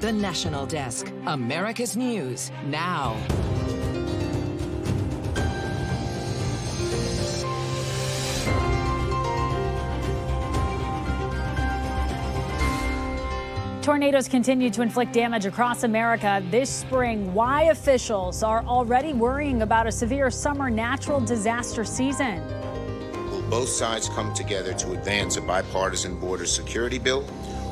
The National Desk, America's News, now. Tornadoes continue to inflict damage across America this spring. Why officials are already worrying about a severe summer natural disaster season. Will both sides come together to advance a bipartisan border security bill,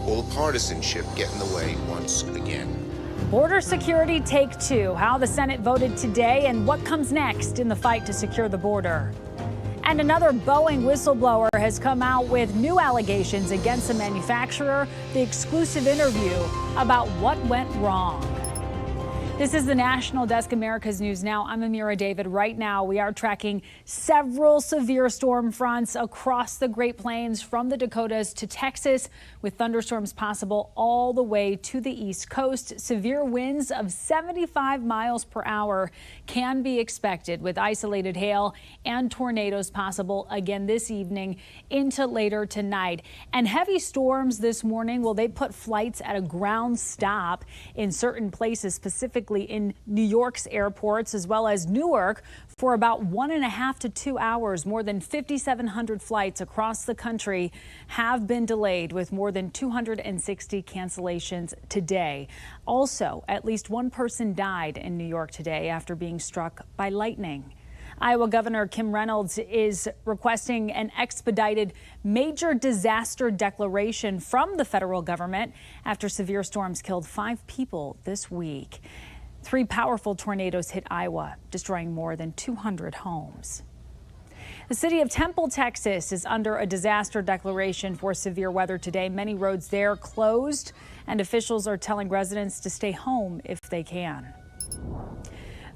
or will partisanship get in the way once again? Border security take two, how the Senate voted today and what comes next in the fight to secure the border. And another Boeing whistleblower has come out with new allegations against the manufacturer, the exclusive interview about what went wrong. This is the National Desk, America's News Now. I'm Amira David. Right now, we are tracking several severe storm fronts across the Great Plains from the Dakotas to Texas, with thunderstorms possible all the way to the East Coast. Severe winds of 75 miles per hour can be expected, with isolated hail and tornadoes possible again this evening into later tonight. And heavy storms this morning, well, they put flights at a ground stop in certain places, specifically in New York's airports, as well as Newark, for about 1.5 to 2 hours. More than 5,700 flights across the country have been delayed, with more than 260 cancellations today. Also, at least one person died in New York today after being struck by lightning. Iowa Governor Kim Reynolds is requesting an expedited major disaster declaration from the federal government after severe storms killed 5 people this week. 3 powerful tornadoes hit Iowa, destroying more than 200 homes. The city of Temple, Texas, is under a disaster declaration for severe weather today. Many roads there closed, and officials are telling residents to stay home if they can.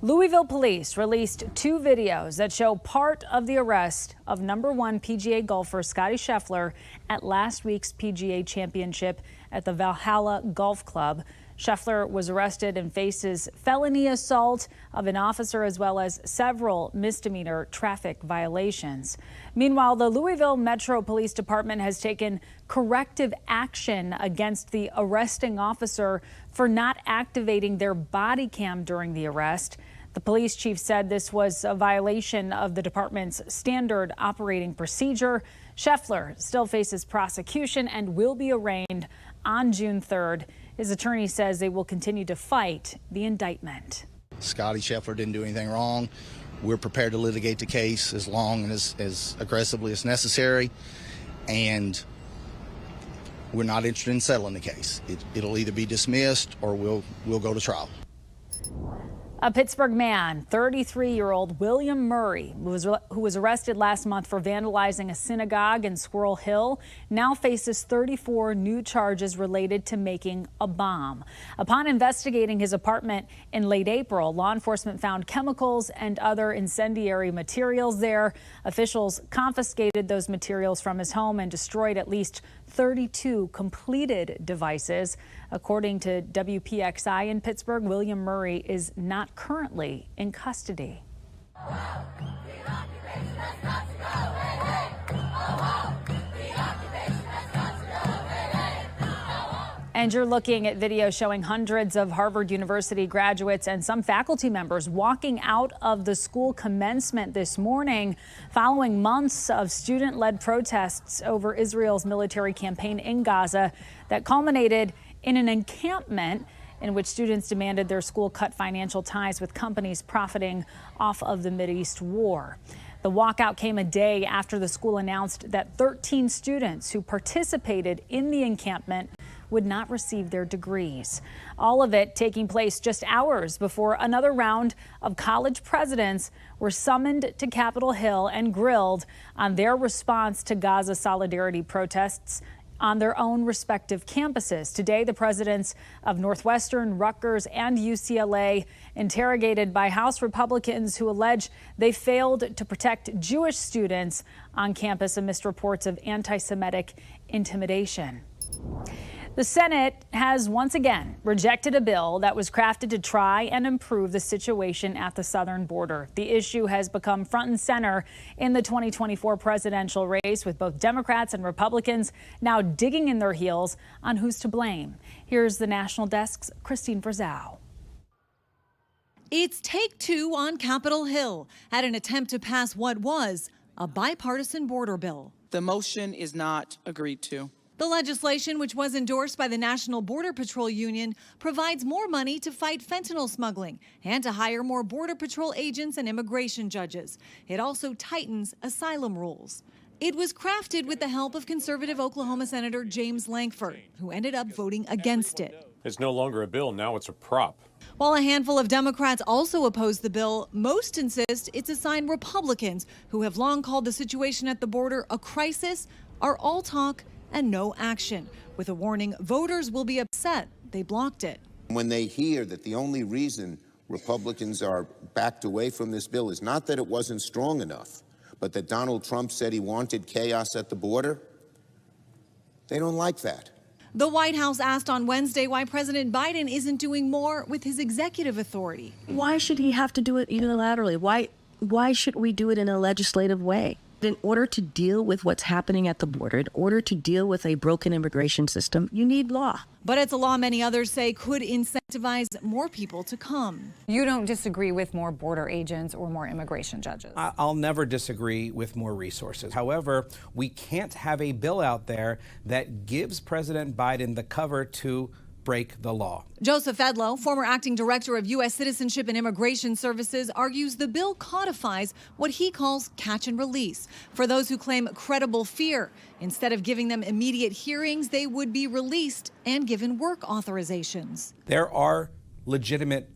Louisville police released 2 videos that show part of the arrest of #1 PGA golfer Scottie Scheffler at last week's PGA Championship at the Valhalla Golf Club. Scheffler was arrested and faces felony assault of an officer as well as several misdemeanor traffic violations. Meanwhile, the Louisville Metro Police Department has taken corrective action against the arresting officer for not activating their body cam during the arrest. The police chief said this was a violation of the department's standard operating procedure. Scheffler still faces prosecution and will be arraigned on June 3rd. His attorney says they will continue to fight the indictment. Scottie Scheffler didn't do anything wrong. We're prepared to litigate the case as long and as aggressively as necessary, and we're not interested in settling the case. It'll either be dismissed or we'll go to trial. A Pittsburgh man, 33-year-old William Murray, who was arrested last month for vandalizing a synagogue in Squirrel Hill, now faces 34 new charges related to making a bomb. Upon investigating his apartment in late April, law enforcement found chemicals and other incendiary materials there. Officials confiscated those materials from his home and destroyed at least 32 completed devices. According to WPXI in Pittsburgh, William Murray is not currently in custody. And you're looking at video showing hundreds of Harvard University graduates and some faculty members walking out of the school commencement this morning following months of student-led protests over Israel's military campaign in Gaza that culminated in an encampment in which students demanded their school cut financial ties with companies profiting off of the Mideast war. The walkout came a day after the school announced that 13 students who participated in the encampment would not receive their degrees. All of it taking place just hours before another round of college presidents were summoned to Capitol Hill and grilled on their response to Gaza solidarity protests on their own respective campuses. Today, the presidents of Northwestern, Rutgers, and UCLA interrogated by House Republicans who allege they failed to protect Jewish students on campus amidst reports of anti-Semitic intimidation. The Senate has once again rejected a bill that was crafted to try and improve the situation at the southern border. The issue has become front and center in the 2024 presidential race, with both Democrats and Republicans now digging in their heels on who's to blame. Here's the National Desk's Christine Frizzau. It's take two on Capitol Hill at an attempt to pass what was a bipartisan border bill. The motion is not agreed to. The legislation, which was endorsed by the National Border Patrol Union, provides more money to fight fentanyl smuggling and to hire more Border Patrol agents and immigration judges. It also tightens asylum rules. It was crafted with the help of conservative Oklahoma Senator James Lankford, who ended up voting against it. It's no longer a bill, now it's a prop. While a handful of Democrats also oppose the bill, most insist it's a sign Republicans, who have long called the situation at the border a crisis, are all talk and no action. With a warning voters will be upset they blocked it. When they hear that the only reason Republicans are backed away from this bill is not that it wasn't strong enough, but that Donald Trump said he wanted chaos at the border, they don't like that. The White House asked on Wednesday why President Biden isn't doing more with his executive authority. Why should he have to do it unilaterally? Why should we do it in a legislative way? In order to deal with what's happening at the border, in order to deal with a broken immigration system, you need law. But it's a law many others say could incentivize more people to come. You don't disagree with more border agents or more immigration judges? I'll never disagree with more resources. However, we can't have a bill out there that gives President Biden the cover to break the law. Joseph Edlow, former acting director of U.S. Citizenship and Immigration Services, argues the bill codifies what he calls catch and release for those who claim credible fear. Instead of giving them immediate hearings, they would be released and given work authorizations. There are legitimate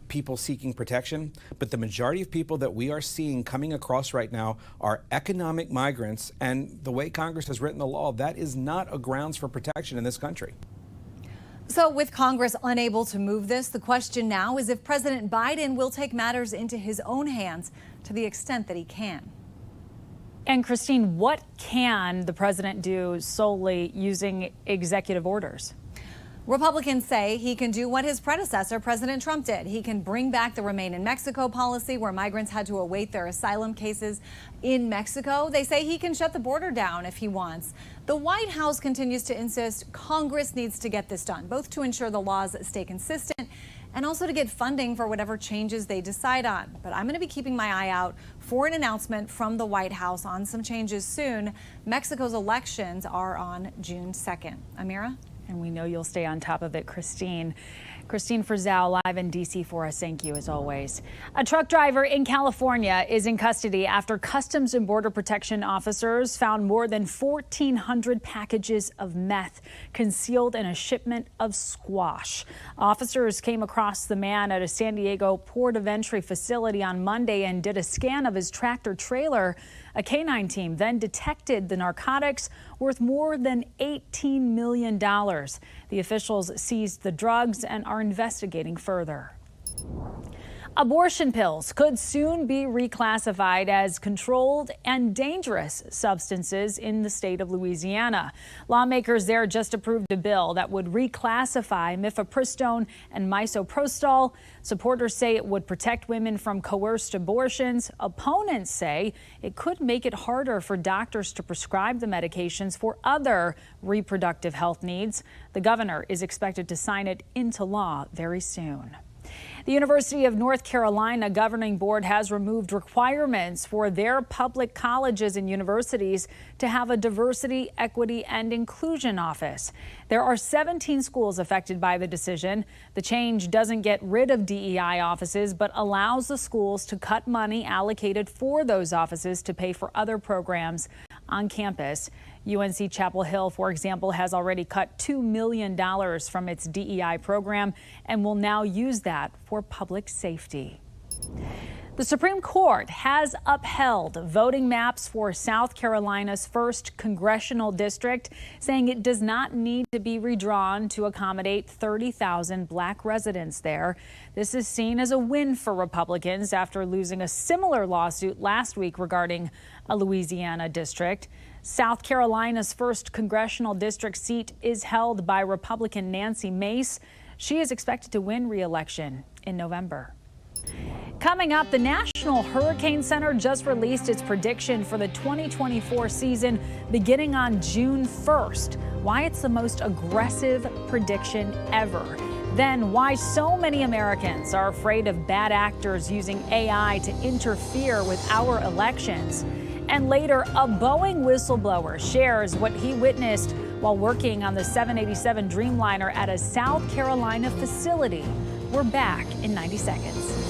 people seeking protection, but the majority of people that we are seeing coming across right now are economic migrants, and the way Congress has written the law, that is not a grounds for protection in this country. So with Congress unable to move this, the question now is if President Biden will take matters into his own hands to the extent that he can. And Christine, what can the president do solely using executive orders? Republicans say he can do what his predecessor, President Trump, did. He can bring back the Remain in Mexico policy, where migrants had to await their asylum cases in Mexico. They say he can shut the border down if he wants. The White House continues to insist Congress needs to get this done, both to ensure the laws stay consistent and also to get funding for whatever changes they decide on. But I'm going to be keeping my eye out for an announcement from the White House on some changes soon. Mexico's elections are on June 2nd. Amira? And we know you'll stay on top of it, Christine. Christine Frizzau live in D.C. for us. Thank you, as always. A truck driver in California is in custody after Customs and Border Protection officers found more than 1,400 packages of meth concealed in a shipment of squash. Officers came across the man at a San Diego port of entry facility on Monday and did a scan of his tractor trailer. A canine team then detected the narcotics worth more than $18 million. The officials seized the drugs and are investigating further. Abortion pills could soon be reclassified as controlled and dangerous substances in the state of Louisiana. Lawmakers there just approved a bill that would reclassify mifepristone and misoprostol. Supporters say it would protect women from coerced abortions. Opponents say it could make it harder for doctors to prescribe the medications for other reproductive health needs. The governor is expected to sign it into law very soon. The University of North Carolina Governing Board has removed requirements for their public colleges and universities to have a diversity, equity, and inclusion office. There are 17 schools affected by the decision. The change doesn't get rid of DEI offices, but allows the schools to cut money allocated for those offices to pay for other programs on campus. UNC Chapel Hill, for example, has already cut $2 million from its DEI program and will now use that for public safety. The Supreme Court has upheld voting maps for South Carolina's 1st congressional district, saying it does not need to be redrawn to accommodate 30,000 black residents there. This is seen as a win for Republicans after losing a similar lawsuit last week regarding a Louisiana district. South Carolina's first congressional district seat is held by Republican Nancy Mace. She is expected to win re-election in November. Coming up, the National Hurricane Center just released its prediction for the 2024 season beginning on June 1st. Why it's the most aggressive prediction ever. Then why so many Americans are afraid of bad actors using AI to interfere with our elections. And later, a Boeing whistleblower shares what he witnessed while working on the 787 Dreamliner at a South Carolina facility. We're back in 90 seconds.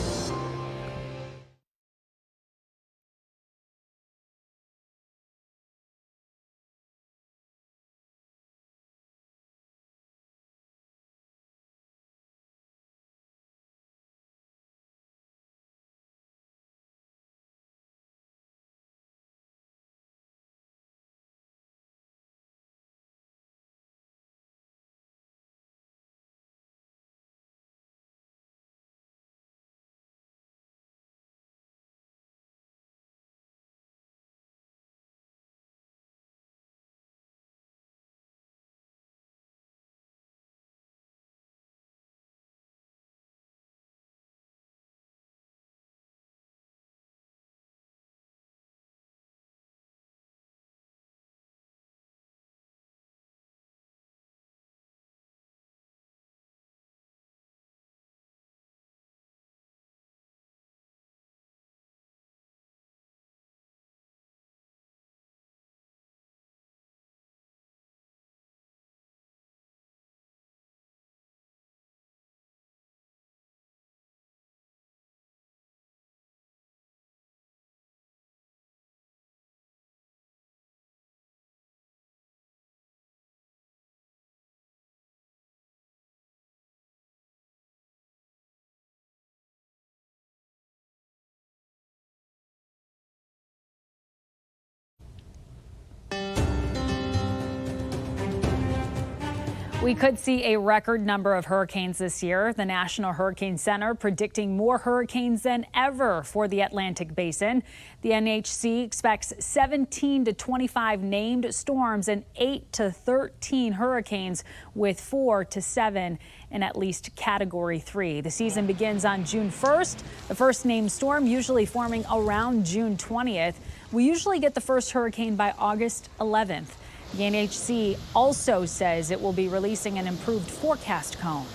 We could see a record number of hurricanes this year. The National Hurricane Center predicting more hurricanes than ever for the Atlantic Basin. The NHC expects 17 to 25 named storms and 8 to 13 hurricanes, with 4 to 7 in at least Category 3. The season begins on June 1st. The first named storm usually forming around June 20th. We usually get the first hurricane by August 11th. The NHC also says it will be releasing an improved forecast cone.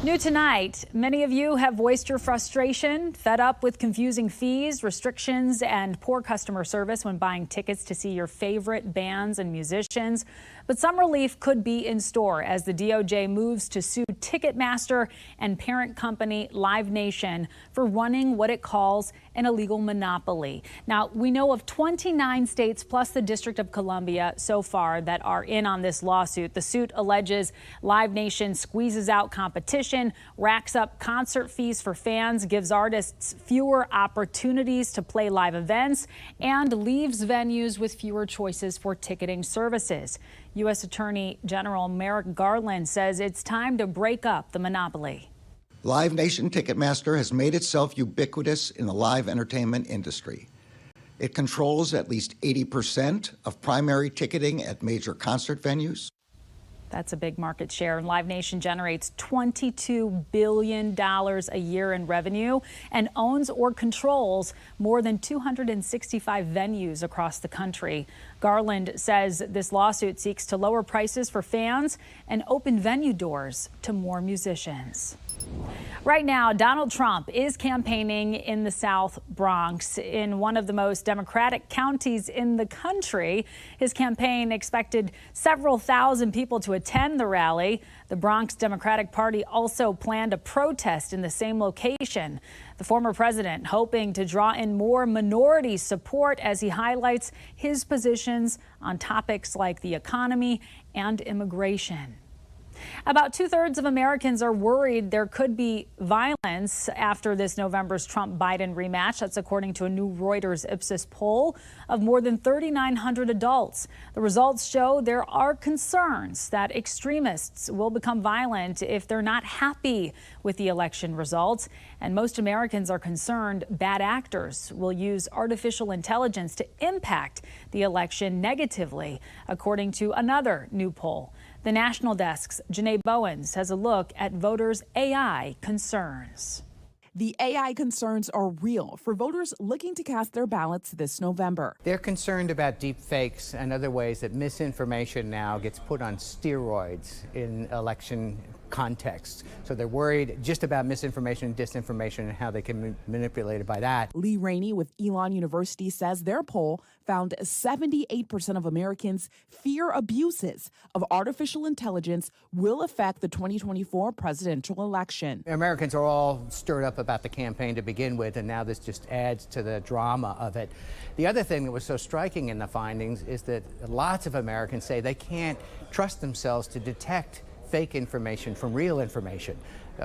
New tonight, many of you have voiced your frustration, fed up with confusing fees, restrictions, and poor customer service when buying tickets to see your favorite bands and musicians. But some relief could be in store as the DOJ moves to sue Ticketmaster and parent company Live Nation for running what it calls an illegal monopoly. Now, we know of 29 states plus the District of Columbia so far that are in on this lawsuit. The suit alleges Live Nation squeezes out competition, racks up concert fees for fans, gives artists fewer opportunities to play live events, and leaves venues with fewer choices for ticketing services. U.S. Attorney General Merrick Garland says it's time to break up the monopoly. Live Nation Ticketmaster has made itself ubiquitous in the live entertainment industry. It controls at least 80% of primary ticketing at major concert venues. That's a big market share. Live Nation generates $22 billion a year in revenue and owns or controls more than 265 venues across the country. Garland says this lawsuit seeks to lower prices for fans and open venue doors to more musicians. Right now, Donald Trump is campaigning in the South Bronx, in one of the most Democratic counties in the country. His campaign expected several thousand people to attend the rally. The Bronx Democratic Party also planned a protest in the same location. The former president hoping to draw in more minority support as he highlights his positions on topics like the economy and immigration. About 2/3 of Americans are worried there could be violence after this November's Trump-Biden rematch. That's according to a new Reuters Ipsos poll of more than 3,900 adults. The results show there are concerns that extremists will become violent if they're not happy with the election results. And most Americans are concerned bad actors will use artificial intelligence to impact the election negatively, according to another new poll. The National Desk's Janae Bowens has a look at voters' AI concerns. The AI concerns are real for voters looking to cast their ballots this November. They're concerned about deep fakes and other ways that misinformation now gets put on steroids in election contexts. So they're worried just about misinformation and disinformation and how they can be manipulated by that. Lee Rainey with Elon University says their poll found 78% of Americans fear abuses of artificial intelligence will affect the 2024 presidential election. Americans are all stirred up about the campaign to begin with, and now this just adds to the drama of it. The other thing that was so striking in the findings is that lots of Americans say they can't trust themselves to detect fake information from real information,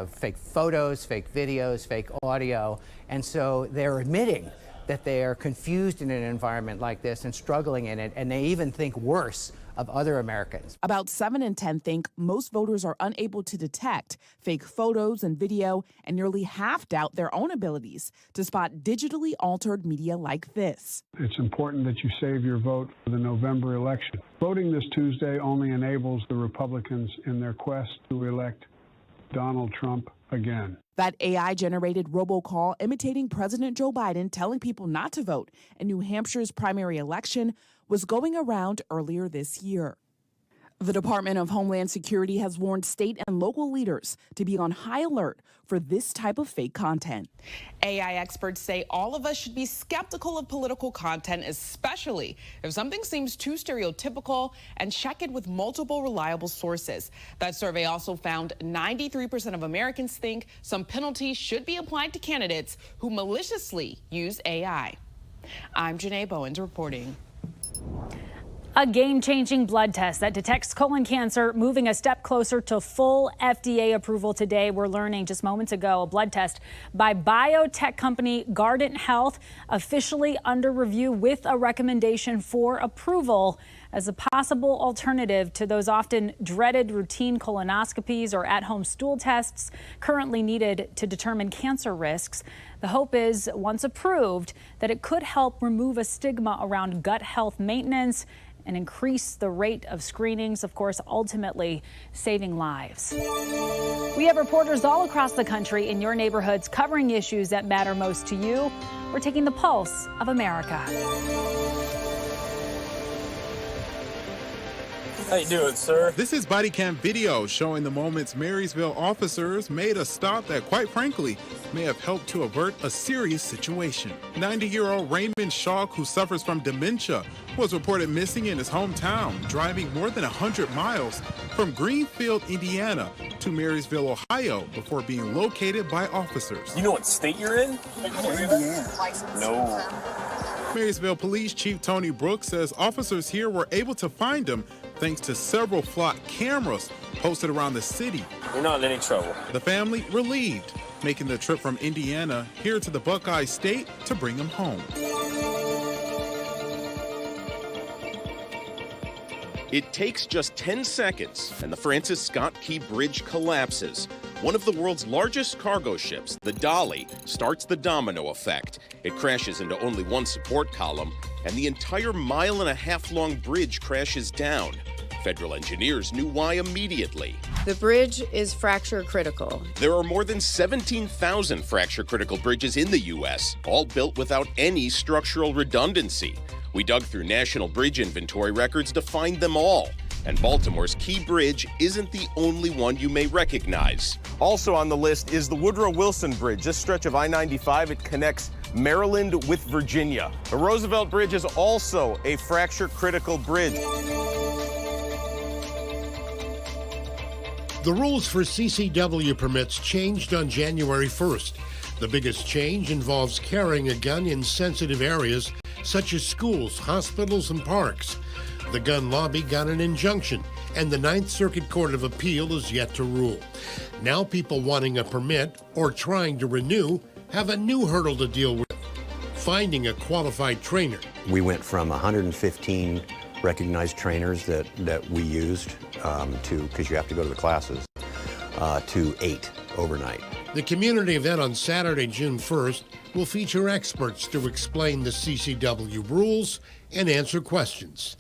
fake photos, fake videos, fake audio. And so they're admitting that they are confused in an environment like this and struggling in it, and they even think worse of other Americans. About 7 in 10 think most voters are unable to detect fake photos and video, and nearly half doubt their own abilities to spot digitally altered media like this. It's important that you save your vote for the November election. Voting this Tuesday only enables the Republicans in their quest to elect Donald Trump again. That AI-generated robocall imitating President Joe Biden telling people not to vote in New Hampshire's primary election was going around earlier this year. The Department of Homeland Security has warned state and local leaders to be on high alert for this type of fake content. AI experts say all of us should be skeptical of political content, especially if something seems too stereotypical, and check it with multiple reliable sources. That survey also found 93% of Americans think some penalties should be applied to candidates who maliciously use AI. I'm Janae Bowens reporting. A game-changing blood test that detects colon cancer moving a step closer to full FDA approval today. We're learning just moments ago a blood test by biotech company Guardant Health officially under review with a recommendation for approval as a possible alternative to those often dreaded routine colonoscopies or at-home stool tests currently needed to determine cancer risks. The hope is, once approved, that it could help remove a stigma around gut health maintenance and increase the rate of screenings, of course, ultimately saving lives. We have reporters all across the country in your neighborhoods covering issues that matter most to you. We're taking the pulse of America. How you doing, sir? This is body cam video showing the moments Marysville officers made a stop that, quite frankly, may have helped to avert a serious situation. 90-year-old Raymond Shaw, who suffers from dementia, was reported missing in his hometown, driving more than 100 miles from Greenfield, Indiana to Marysville, Ohio, before being located by officers. You know what state you're in? Indiana. No. Marysville Police Chief Tony Brooks says officers here were able to find him thanks to several flock cameras posted around the city. You're not in any trouble. The family relieved, making the trip from Indiana here to the Buckeye State to bring him home. It takes just 10 seconds and the Francis Scott Key Bridge collapses. One of the world's largest cargo ships, the Dolly, starts the domino effect. It crashes into only one support column, and the entire 1.5-mile-long bridge crashes down. Federal engineers knew why immediately. The bridge is fracture critical. There are more than 17,000 fracture critical bridges in the U.S., all built without any structural redundancy. We dug through national bridge inventory records to find them all. And Baltimore's Key Bridge isn't the only one you may recognize. Also on the list is the Woodrow Wilson Bridge. This stretch of I-95, it connects Maryland with Virginia. The Roosevelt Bridge is also a fracture-critical bridge. The rules for CCW permits changed on January 1st. The biggest change involves carrying a gun in sensitive areas such as schools, hospitals, and parks. The gun lobby got an injunction and the Ninth Circuit Court of Appeal is yet to rule. Now people wanting a permit or trying to renew have a new hurdle to deal with: finding a qualified trainer. We went from 115 recognized trainers that we used because you have to go to the classes, to 8 overnight. The community event on Saturday, June 1st, will feature experts to explain the CCW rules and answer questions.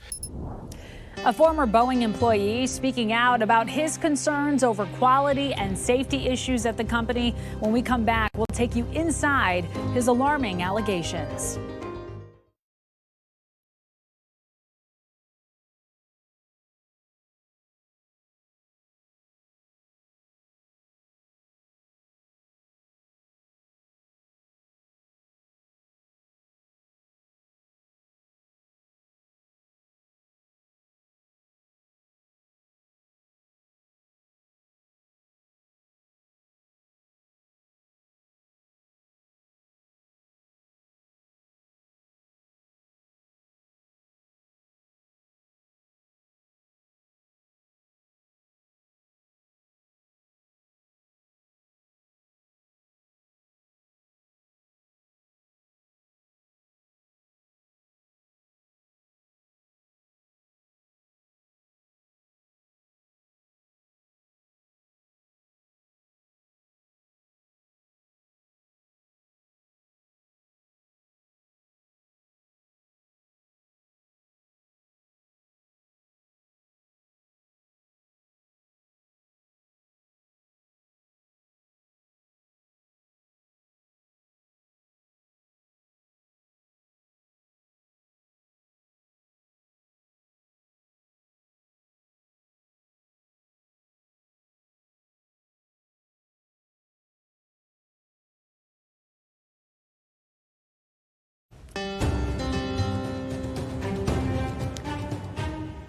A former Boeing employee speaking out about his concerns over quality and safety issues at the company. When we come back, we'll take you inside his alarming allegations.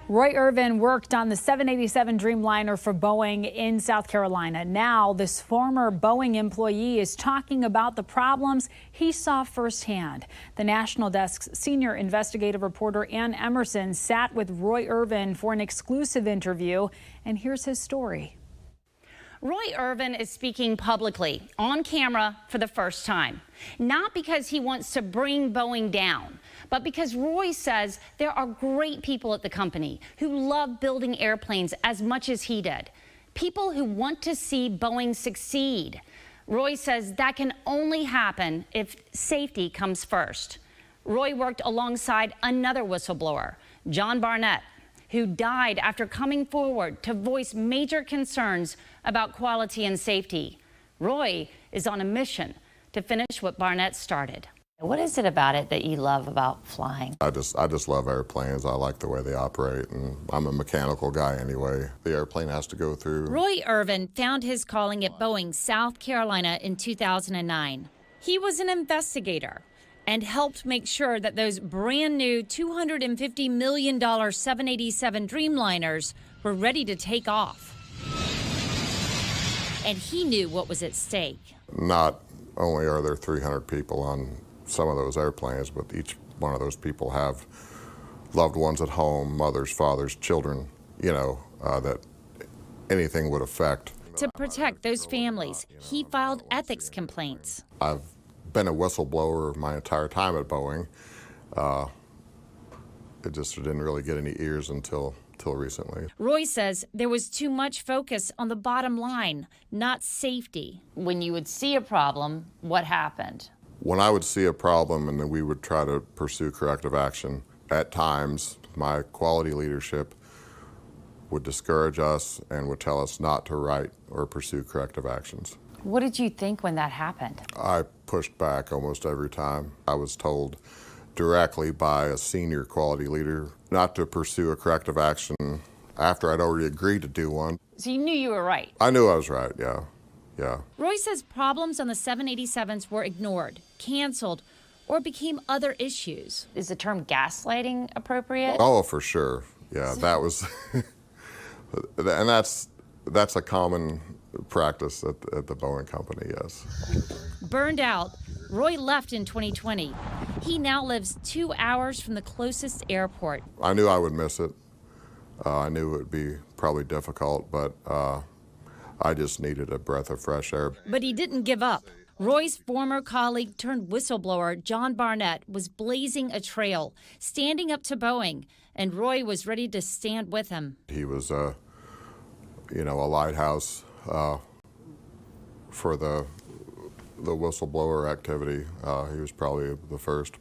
Roy Irvin worked on the 787 Dreamliner for Boeing in South Carolina. Now, this former Boeing employee is talking about the problems he saw firsthand. The National Desk's senior investigative reporter Ann Emerson sat with Roy Irvin for an exclusive interview, and here's his story. Roy Irvin is speaking publicly on camera for the first time, not because he wants to bring Boeing down, but because Roy says there are great people at the company who love building airplanes as much as he did. People who want to see Boeing succeed. Roy says that can only happen if safety comes first. Roy worked alongside another whistleblower, John Barnett, who died after coming forward to voice major concerns about quality and safety. Roy is on a mission to finish what Barnett started. What is it about it that you love about flying? I just love airplanes. I like the way they operate, and I'm a mechanical guy anyway. The airplane has to go through. Roy Irvin found his calling at Boeing, South Carolina in 2009. He was an investigator and helped make sure that those brand new $250 million 787 Dreamliners were ready to take off. And he knew what was at stake. Not only are there 300 people on some of those airplanes, but each one of those people have loved ones at home, mothers, fathers, children, that anything would affect. To protect those families, he filed ethics complaints. I've been a whistleblower my entire time at Boeing. It just didn't really get any ears until recently. Roy says there was too much focus on the bottom line, not safety. When you would see a problem, what happened? When I would see a problem and then we would try to pursue corrective action, at times my quality leadership would discourage us and would tell us not to write or pursue corrective actions. What did you think when that happened? I pushed back almost every time. I was told directly by a senior quality leader not to pursue a corrective action after I'd already agreed to do one. So you knew you were right? I knew I was right, yeah. Roy says problems on the 787s were ignored, canceled, or became other issues. Is the term gaslighting appropriate? Oh, for sure. Yeah, that was, and that's a common practice at the Boeing company, yes. Burned out, Roy left in 2020. He now lives 2 hours from the closest airport. I knew I would miss it. I knew it would be probably difficult, but I just needed a breath of fresh air. But he didn't give up. Roy's former colleague turned whistleblower, John Barnett, was blazing a trail, standing up to Boeing, and Roy was ready to stand with him. He was, a lighthouse for the whistleblower activity. He was probably the first,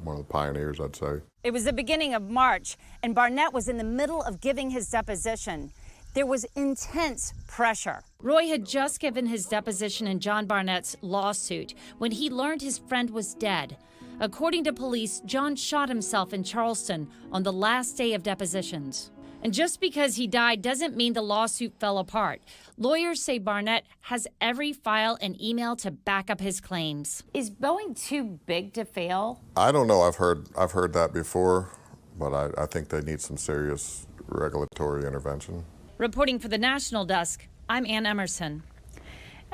one of the pioneers, I'd say. It was the beginning of March, and Barnett was in the middle of giving his deposition. There was intense pressure. Roy had just given his deposition in John Barnett's lawsuit when he learned his friend was dead. According to police, John shot himself in Charleston on the last day of depositions. And just because he died doesn't mean the lawsuit fell apart. Lawyers say Barnett has every file and email to back up his claims. Is Boeing too big to fail? I don't know. I've heard that before, but I think they need some serious regulatory intervention. Reporting for the National Desk, I'm Ann Emerson.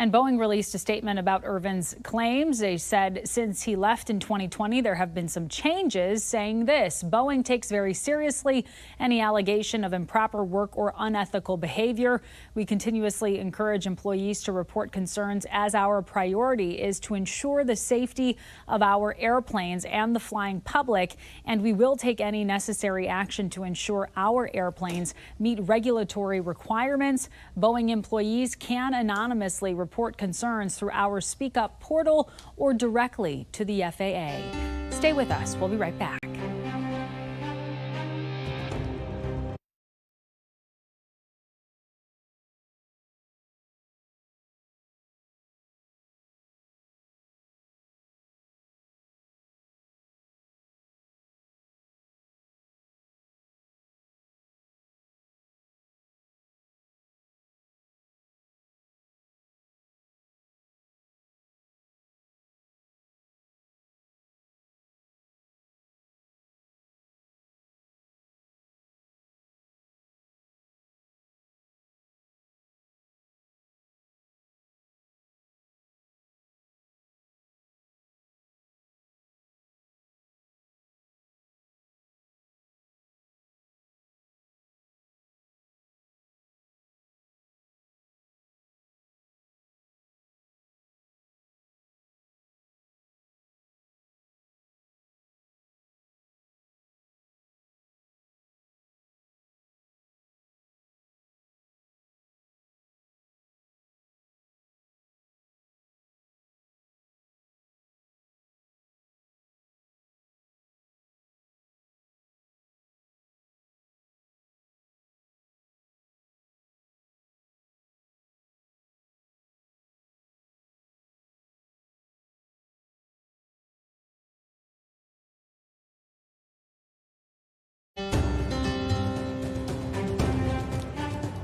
And Boeing released a statement about Irvin's claims. They said since he left in 2020, there have been some changes, saying this: Boeing takes very seriously any allegation of improper work or unethical behavior. We continuously encourage employees to report concerns, as our priority is to ensure the safety of our airplanes and the flying public, and we will take any necessary action to ensure our airplanes meet regulatory requirements. Boeing employees can anonymously report concerns through our Speak Up portal or directly to the FAA. Stay with us. We'll be right back.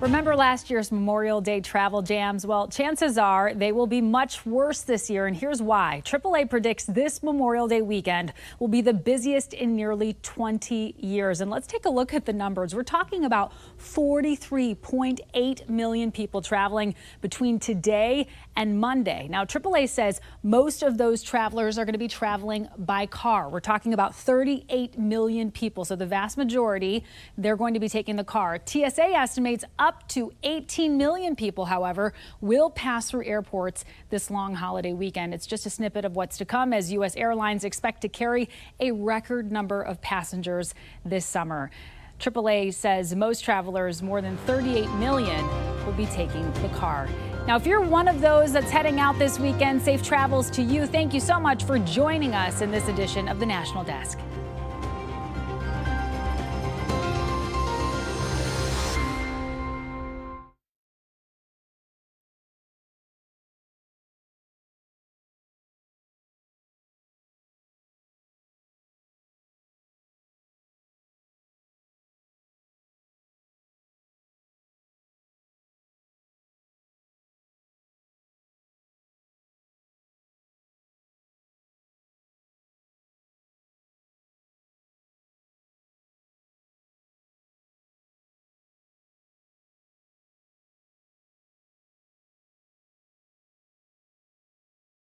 Remember last year's Memorial Day travel jams? Well, chances are they will be much worse this year, and here's why. AAA predicts this Memorial Day weekend will be the busiest in nearly 20 years. And let's take a look at the numbers. We're talking about 43.8 million people traveling between today and Monday. Now, AAA says most of those travelers are going to be traveling by car. We're talking about 38 million people, so the vast majority, they're going to be taking the car. TSA estimates up to 18 million people, however, will pass through airports this long holiday weekend. It's just a snippet of what's to come, as U.S. airlines expect to carry a record number of passengers this summer. AAA says most travelers, more than 38 million, will be taking the car. Now, if you're one of those that's heading out this weekend, safe travels to you. Thank you so much for joining us in this edition of the National Desk.